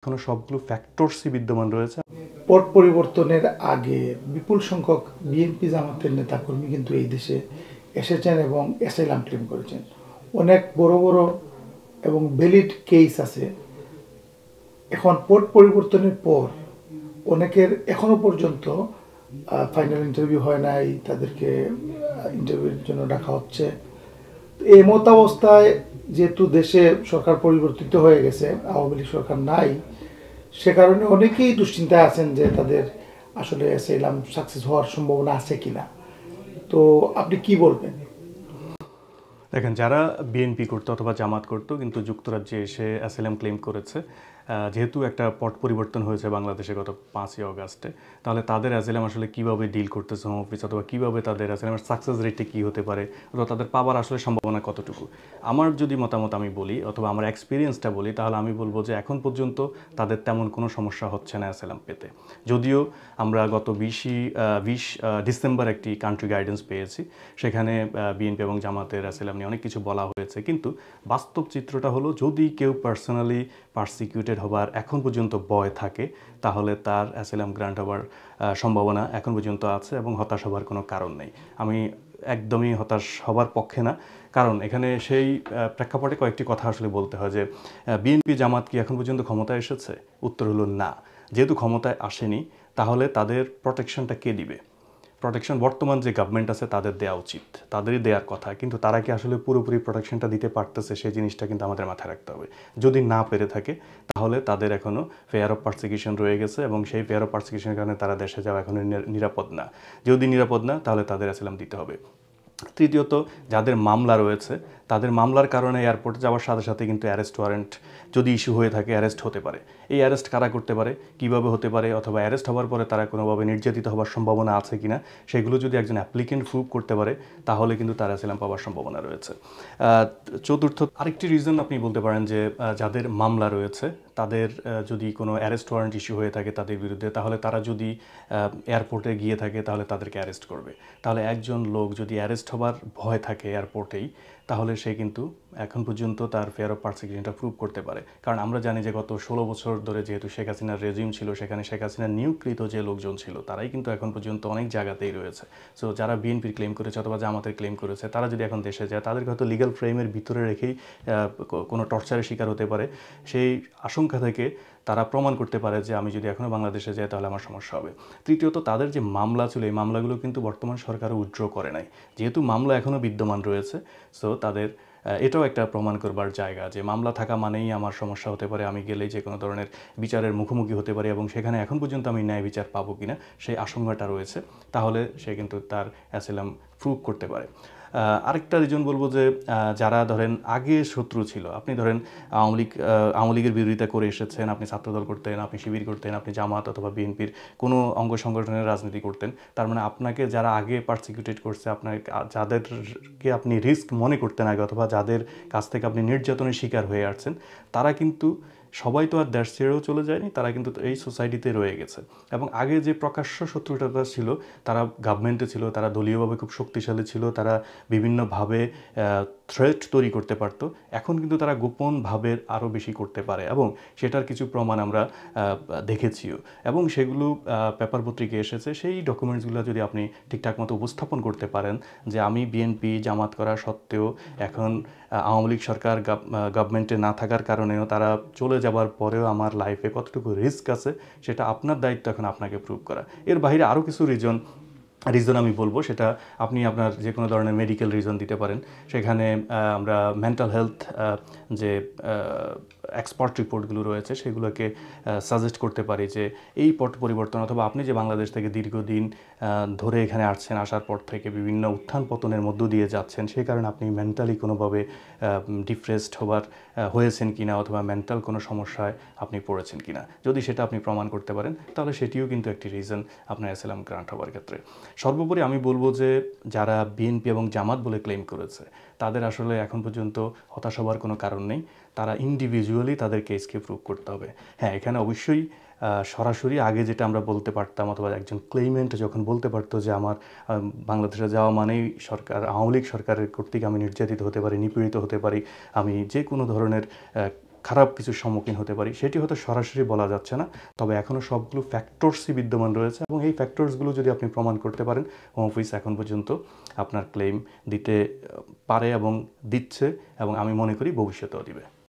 এখনো সবগুলো ফ্যাক্টরসই বিদ্যমান রয়েছে। পট পরিবর্তনের আগে বিপুল সংখ্যক বিএনপি জামাতের নেতাকর্মী কিন্তু এই দেশে এসেছেন এবং অ্যাসাইলাম ক্লেম করেছেন। অনেক বড় বড় এবং ভ্যালিড কেস আছে। এখন পট পরিবর্তনের পর অনেকের এখনো পর্যন্ত ফাইনাল ইন্টারভিউ হয় নাই, তাদেরকে ইন্টারভিউর জন্য ডাকা হচ্ছে। এই মতাবস্থায় যেহেতু দেশে সরকার পরিবর্তিত হয়ে গেছে, আওয়ামী লীগ সরকার নাই, সে কারণে অনেকেই দুশ্চিন্তায় আছেন যে তাদের আসলে অ্যাসাইলাম সাকসেস হওয়ার সম্ভাবনা আছে কিনা। তো আপনি কি বলবেন? দেখেন, যারা বিএনপি করতো অথবা জামাত করতো কিন্তু যুক্তরাজ্যে এসে অ্যাসাইলাম ক্লেম করেছে, যেহেতু একটা পট পরিবর্তন হয়েছে বাংলাদেশে গত 5ই অগাস্টে, তাহলে তাদের অ্যাসাইলাম আসলে কীভাবে ডিল করতেছে হোম অফিস, অথবা কীভাবে তাদের অ্যাসাইলামের সাকসেস রেটে কী হতে পারে, অথবা তাদের পাওয়ার আসলে সম্ভাবনা কতটুকু। আমার যদি মতামত আমি বলি অথবা আমার এক্সপিরিয়েন্সটা বলি, তাহলে আমি বলবো যে এখন পর্যন্ত তাদের তেমন কোনো সমস্যা হচ্ছে না অ্যাসাইলাম পেতে। যদিও আমরা গত 20 ডিসেম্বর একটি কান্ট্রি গাইডেন্স পেয়েছি, সেখানে বিএনপি এবং জামাতের অ্যাসাইলাম নিয়ে অনেক কিছু বলা হয়েছে, কিন্তু বাস্তব চিত্রটা হলো যদি কেউ পার্সোনালি পারসিকিউটেড হবার এখন পর্যন্ত ভয় থাকে, তাহলে তার অ্যাসাইলাম গ্রান্ট হবার সম্ভাবনা এখন পর্যন্ত আছে এবং হতাশ হবার কোনো কারণ নেই। আমি একদমই হতাশ হবার পক্ষে না, কারণ এখানে সেই প্রেক্ষাপটে কয়েকটি কথা আসলে বলতে হয় যে বিএনপি জামাত কি এখন পর্যন্ত ক্ষমতায় এসেছে? উত্তর হলো না। যেহেতু ক্ষমতায় আসেনি, তাহলে তাদের প্রোটেকশনটা কে দিবে? প্রোটেকশন বর্তমান যে গভর্নমেন্ট আছে তাদের দেওয়া উচিত, তাদেরই দেওয়ার কথা, কিন্তু তারা কি আসলে পুরোপুরি প্রোটেকশনটা দিতে পারতেছে সেই জিনিসটা কিন্তু আমাদের মাথায় রাখতে হবে। যদি না পেরে থাকে, তাহলে তাদের এখনও ফেয়ার অফ পারসিকিউশন রয়ে গেছে এবং সেই ফেয়ার অফ পারসিকিউশনের কারণে তারা দেশে যাওয়া এখনও নিরাপদ না। যদি নিরাপদ না, তাহলে তাদের অ্যাসাইলাম দিতে হবে। তৃতীয়ত, যাদের মামলা রয়েছে, তাদের মামলার কারণে এয়ারপোর্টে যাওয়ার সাথে সাথে কিন্তু অ্যারেস্ট ওয়ারেন্ট যদি ইস্যু হয়ে থাকে, অ্যারেস্ট হতে পারে। এই অ্যারেস্ট কারা করতে পারে, কিভাবে হতে পারে, অথবা অ্যারেস্ট হওয়ার পরে তারা কোনোভাবে নির্যাতিত হওয়ার সম্ভাবনা আছে কিনা, সেগুলো যদি একজন অ্যাপ্লিকেন্ট প্রুভ করতে পারে, তাহলে কিন্তু তার অ্যাসাইলাম পাওয়ার সম্ভাবনা রয়েছে। চতুর্থ আরেকটি রিজন আপনি বলতে পারেন যে যাদের মামলা রয়েছে তাদের যদি কোনো অ্যারেস্ট ওয়ারেন্ট ইস্যু হয়ে থাকে তাদের বিরুদ্ধে, তাহলে তারা যদি এয়ারপোর্টে গিয়ে থাকে তাহলে তাদেরকে অ্যারেস্ট করবে। তাহলে একজন লোক যদি অ্যারেস্ট হবার ভয় থাকে এয়ারপোর্টেই, তাহলে সে কিন্তু এখন পর্যন্ত তার ফেয়ার অফ পারসিকিউশনটা প্রুভ করতে পারে। কারণ আমরা জানি যে গত 16 বছর ধরে যেহেতু শেখ হাসিনার রেজিম ছিল, সেখানে শেখ হাসিনার নিয়োগকৃত যে লোকজন ছিল তারাই কিন্তু এখন পর্যন্ত অনেক জায়গাতেই রয়েছে। সো যারা বিএনপির ক্লেম করেছে অথবা জামাতের ক্লেম করেছে, তারা যদি এখন দেশে যায়, তাদেরকে হয়তো লিগ্যাল ফ্রেমের ভিতরে রেখেই কোনো টর্চারের শিকার হতে পারে। সেই আশঙ্কা থেকে তারা প্রমাণ করতে পারে যে আমি যদি এখনও বাংলাদেশে যাই তাহলে আমার সমস্যা হবে। তৃতীয়ত, তাদের যে মামলা ছিল, এই মামলাগুলো কিন্তু বর্তমান সরকারও উইথড্র করে নাই। যেহেতু মামলা এখনও বিদ্যমান রয়েছে, সো তাদের এটাও একটা প্রমাণ করবার জায়গা যে মামলা থাকা মানেই আমার সমস্যা হতে পারে, আমি গেলেই যে কোনো ধরনের বিচারের মুখোমুখি হতে পারি এবং সেখানে এখন পর্যন্ত আমি ন্যায় বিচার পাবো কিনা সেই আশঙ্কাটা রয়েছে। তাহলে সে কিন্তু তার অ্যাসাইলাম প্রুভ করতে পারে। আরেকটা রিজন বলবো যে যারা ধরেন আগে শত্রু ছিল, আপনি ধরেন আওয়ামী লীগের বিরোধিতা করে এসেছেন, আপনি ছাত্রদল করতেন, আপনি শিবির করতেন, আপনি জামাত অথবা বিএনপির কোনো অঙ্গ সংগঠনের রাজনীতি করতেন, তার মানে আপনাকে যারা আগে পারসিকিউটেড করছে, যাদেরকে আপনি রিস্ক মনে করতেন আগে, অথবা যাদের কাছ থেকে আপনি নির্যাতনের শিকার হয়ে আসছেন, তারা কিন্তু সবাই তো আর দেশ ছেড়েও চলে যায়নি, তারা কিন্তু এই সোসাইটিতে রয়ে গেছে। এবং আগে যে প্রকাশ্য শত্রুতা ছিল, তারা গভর্নমেন্টে ছিল, তারা দলীয়ভাবে খুব শক্তিশালী ছিল, তারা বিভিন্নভাবে থ্রেট তৈরি করতে পারতো। এখন কিন্তু তারা গোপনভাবে আরও বেশি করতে পারে এবং সেটার কিছু প্রমাণ আমরা দেখেছিও, এবং সেগুলো পেপার পত্রিকায় এসেছে। সেই ডকুমেন্টসগুলো যদি আপনি ঠিকঠাক মতো উপস্থাপন করতে পারেন যে আমি বিএনপি জামাত করা সত্ত্বেও এখন আওয়ামী লীগ সরকার গভর্নমেন্টে না থাকার কারণেও তারা চলে যাবার পরেও আমার লাইফে কতটুকু রিস্ক আছে, সেটা আপনার দায়িত্ব এখন আপনাকে প্রুভ করা। এর বাইরে আরও কিছু রিজন আমি বলবো, সেটা আপনি আপনার যে কোনো ধরনের মেডিকেল রিজন দিতে পারেন। সেখানে আমরা মেন্টাল হেলথ যে এক্সপার্ট রিপোর্টগুলো রয়েছে সেগুলোকে সাজেস্ট করতে পারি যে এই পট পরিবর্তন, অথবা আপনি যে বাংলাদেশ থেকে দীর্ঘদিন ধরে এখানে আসছেন, আসার পর থেকে বিভিন্ন উত্থান পতনের মধ্য দিয়ে যাচ্ছেন, সেই কারণে আপনি মেন্টালি কোনোভাবে ডিপ্রেসড হয়েছেন কিনা, অথবা মেন্টাল কোনো সমস্যায় আপনি পড়েছেন কিনা। যদি সেটা আপনি প্রমাণ করতে পারেন, তাহলে সেটিও কিন্তু একটি রিজন আপনার অ্যাসাইলাম গ্রান্ট হওয়ার ক্ষেত্রে। সর্বোপরি আমি বলবো যে যারা বিএনপি এবং জামাত বলে ক্লেম করেছে, তাদের আসলে এখন পর্যন্ত হতাশ হওয়ার কোনো কারণ নেই। তারা ইন্ডিভিজুয়ালি তাদের কেসকে প্রুভ করতে হবে। হ্যাঁ, এখানে অবশ্যই সরাসরি আগে যেটা আমরা বলতে পারতাম, অথবা একজন ক্লেইমেন্ট যখন বলতে পারতো যে আমার বাংলাদেশে যাওয়া মানেই আওয়ামী লীগ সরকারের কর্তৃক আমি নির্যাতিত হতে পারি, নিপীড়িত হতে পারি, আমি যে কোনো ধরনের খারাপ কিছুর সম্মুখীন হতে পারি, সেটি হয়তো সরাসরি বলা যাচ্ছে না, তবে এখনও সবগুলো ফ্যাক্টরসই বিদ্যমান রয়েছে এবং এই ফ্যাক্টরসগুলো যদি আপনি প্রমাণ করতে পারেন, হোম অফিস এখন পর্যন্ত আপনার ক্লেম দিতে পারে এবং দিচ্ছে, এবং আমি মনে করি ভবিষ্যতেও দিবে।